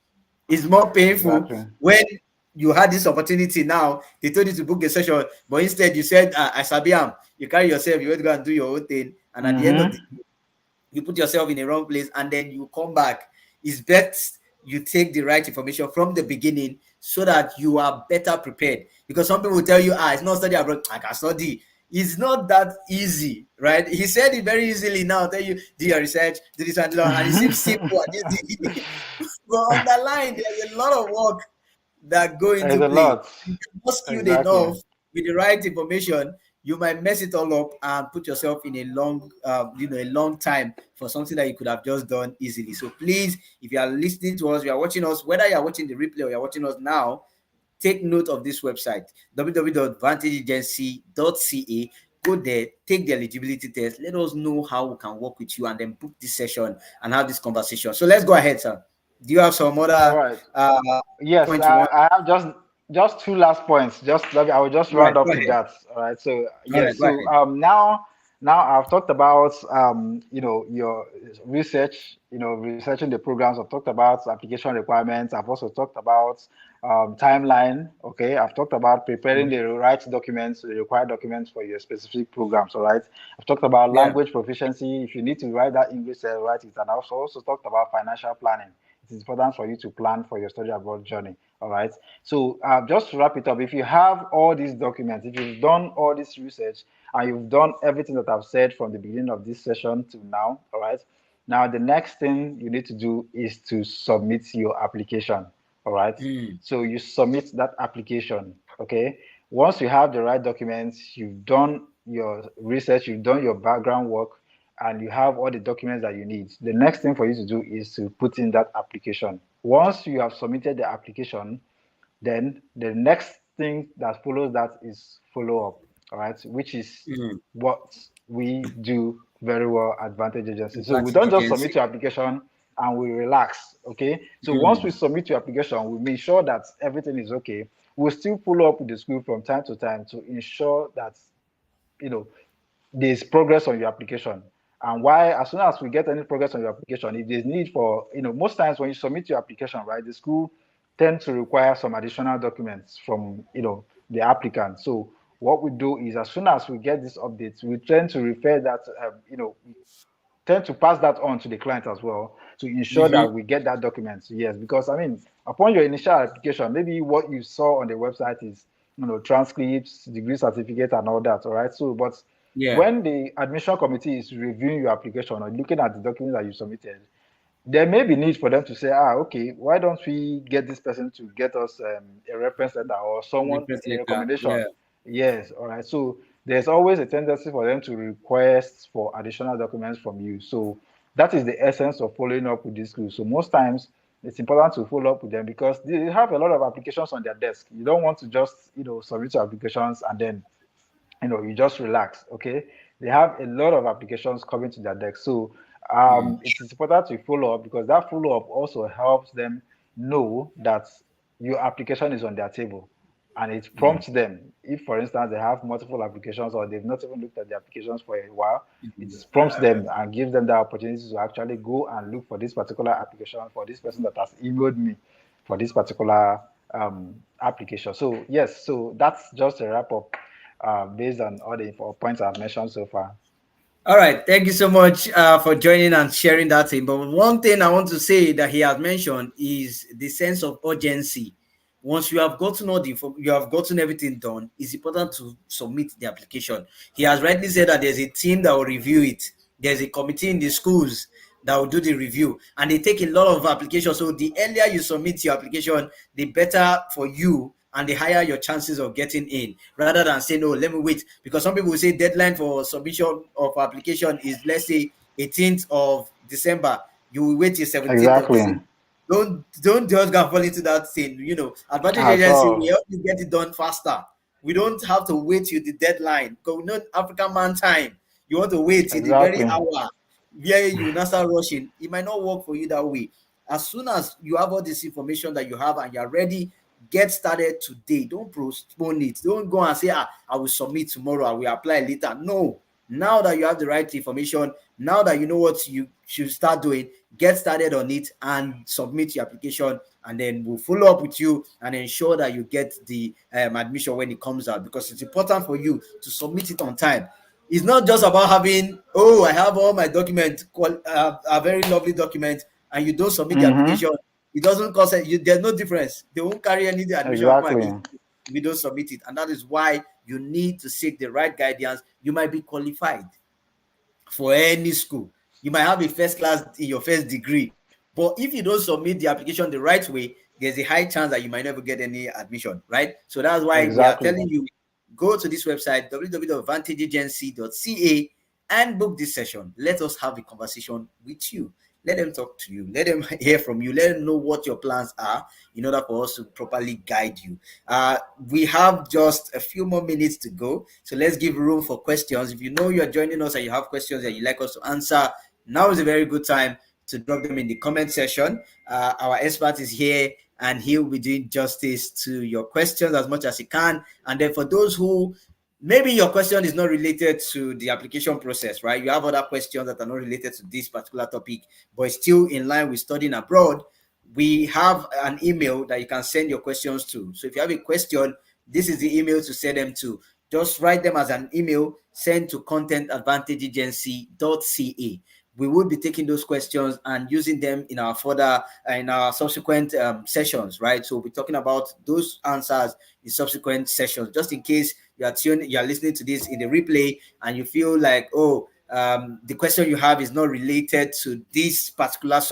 It's more painful Exactly. when you had this opportunity. Now they told you to book a session, but instead you said, I sabiam, you carry yourself, you went to go and do your own thing, and at the end of the day, you put yourself in the wrong place, and then you come back. It's best you take the right information from the beginning so that you are better prepared. Because some people will tell you, it's not study abroad, I can study. It's not that easy, right? He said it very easily. Now tell you, do your research, do this and that, and it seems simple and easy. But on the line, there's a lot of work that go There's into a play. lot. If you're not skilled Exactly. enough with the right information, you might mess it all up and put yourself in a long time for something that you could have just done easily. So please, if you are listening to us, you are watching us, whether you are watching the replay or you are watching us now, take note of this website, www.vantageagency.ca. Go there, take the eligibility test. Let us know how we can work with you, and then book this session and have this conversation. So let's go ahead, sir. Do you have some All other right. Yes, point you want? I have just two last points. I will just Right, round up go with ahead. that. All right. So All right, yes. go So ahead. now I've talked about your research. Researching the programs. I've talked about application requirements. I've also talked about timeline. Okay. I've talked about preparing the right documents, the required documents for your specific programs. All right. I've talked about Yeah. language proficiency. If you need to write that English, write it. And I've also talked about financial planning. It is important for you to plan for your study abroad journey. All right. So just to wrap it up, if you have all these documents, if you've done all this research and you've done everything that I've said from the beginning of this session to now, all right. Now the next thing you need to do is to submit your application. All right. So you submit that application. Okay. Once you have the right documents, you've done your research, you've done your background work, and you have all the documents that you need. The next thing for you to do is to put in that application. Once you have submitted the application, then the next thing that follows that is follow up, all right, which is what we do very well at Advantage Agency. So we Advantage don't just submit agency. your application and we relax, okay? So once we submit your application, we make sure that everything is okay. We'll still follow up with the school from time to time to ensure that, you know, there's progress on your application. And why, as soon as we get any progress on your application, if there's need for, most times when you submit your application, right, the school tend to require some additional documents from, the applicant. So what we do is, as soon as we get these updates, we tend to refer that, we tend to pass that on to the client as well to ensure that we get that document. Yes, because I mean, upon your initial application, maybe what you saw on the website is, transcripts, degree certificate, and all that. All right. So, but Yeah. when the admission committee is reviewing your application or looking at the documents that you submitted, there may be need for them to say, okay, why don't we get this person to get us a reference letter or someone Reference a letter. recommendation? Yeah. Yes, all right. So there's always a tendency for them to request for additional documents from you. So that is the essence of following up with this group. So most times it's important to follow up with them because they have a lot of applications on their desk. You don't want to just, submit your applications and then, you just relax. Okay. They have a lot of applications coming to their desk. So it is important to follow up because that follow up also helps them know that your application is on their table and it prompts them. If, for instance, they have multiple applications or they've not even looked at the applications for a while, it prompts them and gives them the opportunity to actually go and look for this particular application for this person that has emailed me for this particular application. So yes, so that's just a wrap up based on all the points I've mentioned so far. All right. Thank you so much for joining and sharing that thing. But one thing I want to say that he has mentioned is the sense of urgency. Once you have gotten you have gotten everything done, it's important to submit the application. He has rightly said that there's a team that will review it. There's a committee in the schools that will do the review, and they take a lot of applications. So the earlier you submit your application, the better for you and the higher your chances of getting in, rather than saying, "No, let me wait." Because some people will say deadline for submission of application is, let's say, 18th of December. You will wait till 17th of Exactly. December. Don't just go and fall into that thing. Advantage At agency, we all. help you get it done faster. We don't have to wait till the deadline because we know African man time. You want to wait till the very Exactly. hour. where you now start rushing, it might not work for you that way. As soon as you have all this information that you have and you're ready, get started today. Don't postpone it. Don't go and say, I will submit tomorrow, I will apply later. No. Now that you have the right information, now that you know what you should start doing, get started on it and submit your application, and then we'll follow up with you and ensure that you get the admission when it comes out, because it's important for you to submit it on time. It's not just about having, I have all my documents, a very lovely document, and you don't submit the application. It doesn't cost you. There's no difference. They won't carry any admission requirements if you don't submit it. And that is why you need to seek the right guidance. You might be qualified for any school. You might have a first class in your first degree. But if you don't submit the application the right way, there's a high chance that you might never get any admission, right? So that's why we are telling you, go to this website, www.vantageagency.ca, and book this session. Let us have a conversation with you. Let them talk to you. Let them hear from you. Let them know what your plans are in order for us to properly guide you. We have just a few more minutes to go. So let's give room for questions. If you know you're joining us and you have questions that you'd like us to answer, now is a very good time to drop them in the comment section. Our expert is here and he'll be doing justice to your questions as much as he can. And then for those who maybe your question is not related to the application process, right? You have other questions that are not related to this particular topic, but it's still in line with studying abroad. We have an email that you can send your questions to. So if you have a question, this is the email to send them to. Just write them as an email, send to content@vantageagency.ca. We will be taking those questions and using them in our subsequent sessions, right? So we'll be talking about those answers in subsequent sessions, just in case you are listening to this in the replay and you feel like, the question you have is not related to this particular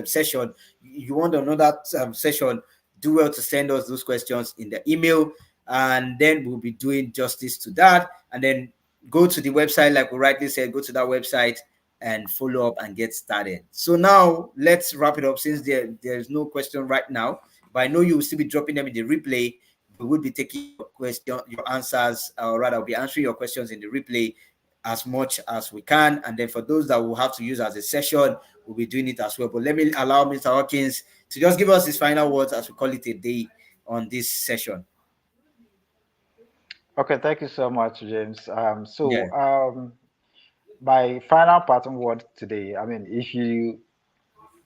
session. You want another session, do well to send us those questions in the email, and then we'll be doing justice to that. And then go to the website, like we rightly said, go to that website and follow up and get started. So now let's wrap it up, since there's no question right now, but I know you will still be dropping them in the replay. We will be taking your answers, or rather we'll be answering your questions in the replay as much as we can. And then for those that we'll have to use as a session, we'll be doing it as well. But let me allow Mr. Hawkins to just give us his final words as we call it a day on this session. Okay, thank you so much, James. My final parting word today, I mean, if you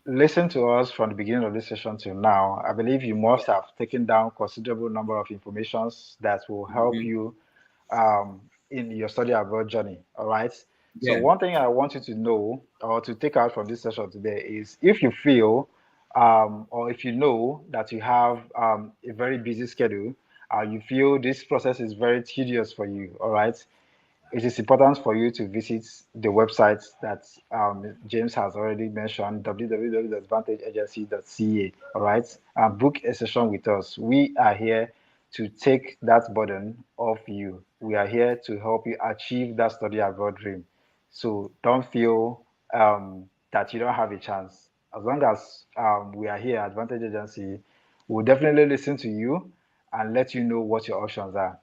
listen to us from the beginning of this session till now, I believe you must have taken down considerable number of informations that will help you in your study abroad journey. All right. So one thing I want you to know or to take out from this session today is, if you feel or if you know that you have a very busy schedule, you feel this process is very tedious for you, all right, it is important for you to visit the website that James has already mentioned, www.vantageagency.ca, all right, and book a session with us. We are here to take that burden off you. We are here to help you achieve that study abroad dream. So don't feel that you don't have a chance. As long as we are here at Vantage Agency, we'll definitely listen to you and let you know what your options are.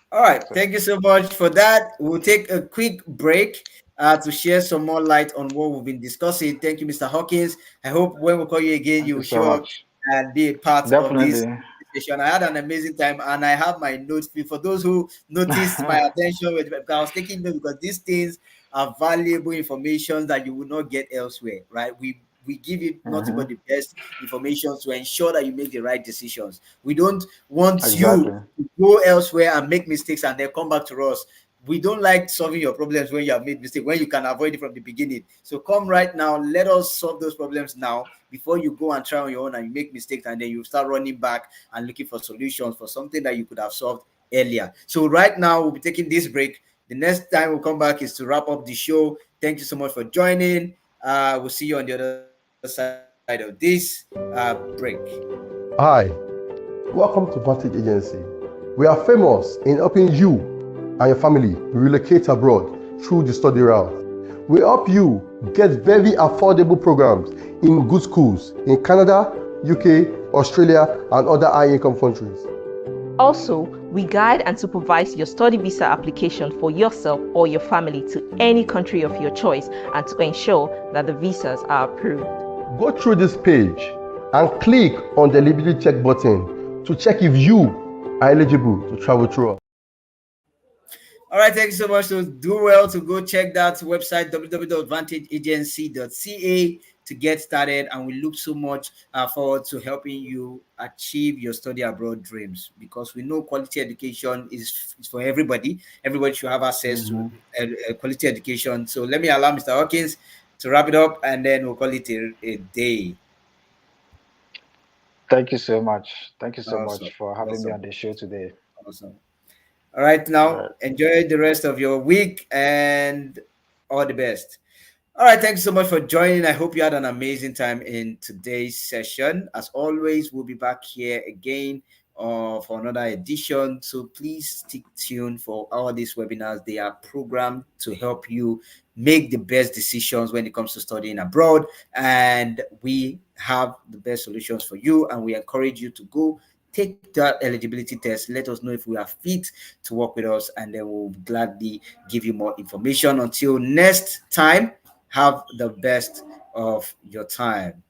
All right, thank you so much for that. We'll take a quick break to share some more light on what we've been discussing. Thank you, Mr. Hawkins. I hope when we call you again, you will show up and be a part of this session. I had an amazing time, and I have my notes. For those who noticed my attention, I was taking notes because these things are valuable information that you will not get elsewhere, right? We give you nothing but the best information to ensure that you make the right decisions. We don't want you to go elsewhere and make mistakes and then come back to us. We don't like solving your problems when you have made mistakes, when you can avoid it from the beginning. So come right now, let us solve those problems now before you go and try on your own and you make mistakes, and then you start running back and looking for solutions for something that you could have solved earlier. So right now, we'll be taking this break. The next time we'll come back is to wrap up the show. Thank you so much for joining. We'll see you on the other side of this break. Hi, welcome to Vantage Agency. We are famous in helping you and your family relocate abroad through the study route. We help you get very affordable programs in good schools in Canada, UK, Australia, and other high-income countries. Also, We guide and supervise your study visa application for yourself or your family to any country of your choice and to ensure that the visas are approved. Go through this page and click on the eligibility check button to check if you are eligible to travel through us. All right, thank you so much. So do well to go check that website, www.vantageagency.ca, to get started. And we look so much forward to helping you achieve your study abroad dreams, because we know quality education is for everybody. Everybody should have access to quality education. So let me allow Mr. Hawkins to wrap it up, and then we'll call it a day. Thank you so much. Thank you so Awesome. much for having me on the show today. Awesome. All right, now enjoy the rest of your week and all the best. All right, thanks so much for joining. I hope you had an amazing time in today's session. As always, we'll be back here again for another edition. So please stick tuned for all these webinars. They are programmed to help you make the best decisions when it comes to studying abroad. And we have the best solutions for you. And we encourage you to go take that eligibility test. Let us know if we are fit to work with us, and then we'll gladly give you more information. Until next time, have the best of your time.